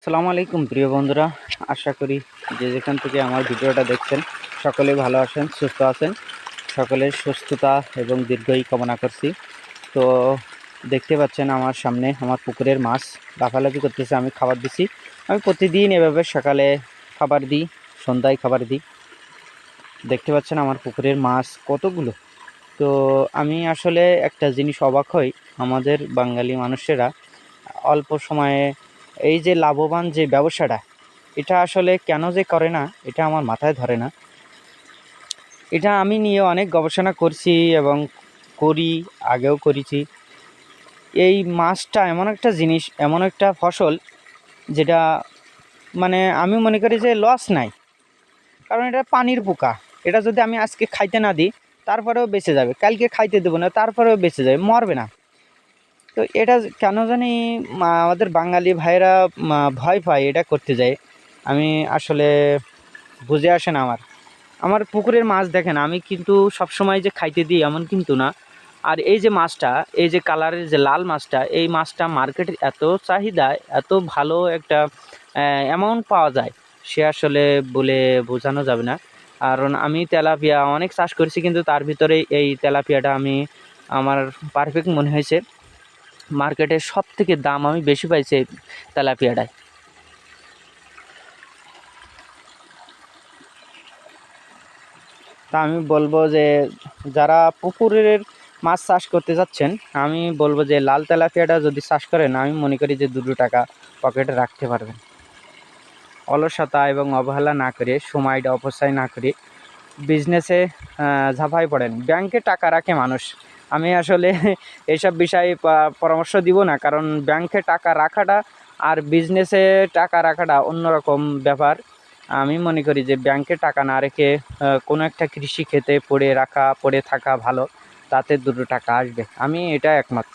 আসসালামু আলাইকুম প্রিয় বন্ধুরা, আশা করি যে যেখান থেকে আমার ভিডিওটা দেখছেন সকলেই ভালো আছেন, সুস্থ আছেন। সকলের সুস্থতা এবং দীর্ঘায়ু কামনা করছি। তো দেখতে পাচ্ছেন আমার সামনে আমার পুকুরের মাছ লাফালাফি করতেছে, আমি খাবার দিছি। আমি প্রতিদিন এভাবে সকালে খাবার দিই, সন্ধ্যায় খাবার দিই। দেখতে পাচ্ছেন আমার পুকুরের মাছ কতগুলো। তো আমি আসলে একটা জিনিস অবাক হই, আমাদের বাঙালি মানুষেরা অল্প সময়ে এই যে লাভবান যে ব্যবসাটা, এটা আসলে কেন যে করে না, এটা আমার মাথায় ধরে না। এটা আমি নিয়ে অনেক গবেষণা করছি এবং করি, আগেও করেছি। এই মাছটা এমন একটা জিনিস, এমন একটা ফসল, যেটা মানে আমি মনে করি যে লস নাই। কারণ এটা পানির পোকা। এটা যদি আমি আজকে খাইতে না দিই তারপরেও বেঁচে যাবে, কালকে খাইতে দেবো না তারপরেও বেঁচে যাবে, মরবে না। তো এটা কেন জানি আমাদের বাঙালি ভাইরা ভয় পায় এটা করতে যায়। আমি আসলে বুঝে আসে না আমার। আমার পুকুরের মাছ দেখেন, আমি কিন্তু সবসময় যে খাইতে দিই এমন কিন্তু না। আর এই যে মাছটা, এই যে কালারের যে লাল মাছটা, এই মাছটা মার্কেটে এত চাহিদা, এত ভালো একটা অ্যামাউন্ট পাওয়া যায়, সে আসলে বলে বোঝানো যাবে না। কারণ আমি তেলাপিয়া অনেক চাষ করেছি, কিন্তু তার ভিতরে এই তেলাপিয়াটা আমার পারফেক্ট মনে হয়েছে। মার্কেটে সব থেকে দাম আমি বেশি পাইছি এই তেলাপিয়াটায়। তা আমি বলবো যে যারা পুকুরের মাছ চাষ করতে যাচ্ছেন, আমি বলবো যে লাল তেলাপিয়াটা যদি চাষ করেন, আমি মনে করি যে 2 টাকা পকেটে রাখতে পারবেন। অলসতা এবং অবহেলা না করে, সময়টা অপচয় না করে বিজনেসে ঝাঁপাই পড়েন। ব্যাংকে টাকা রাখে মানুষ, আমি আসলে এইসব বিষয়ে পরামর্শ দিব না, কারণ ব্যাংকে টাকা রাখাটা আর বিজনেসে টাকা রাখাটা অন্যরকম ব্যাপার। আমি মনে করি যে ব্যাংকে টাকা না রেখে কোনো একটা কৃষি ক্ষেতে পড়ে থাকা ভালো, তাতে 2 টাকা আসবে, আমি এটা একমত।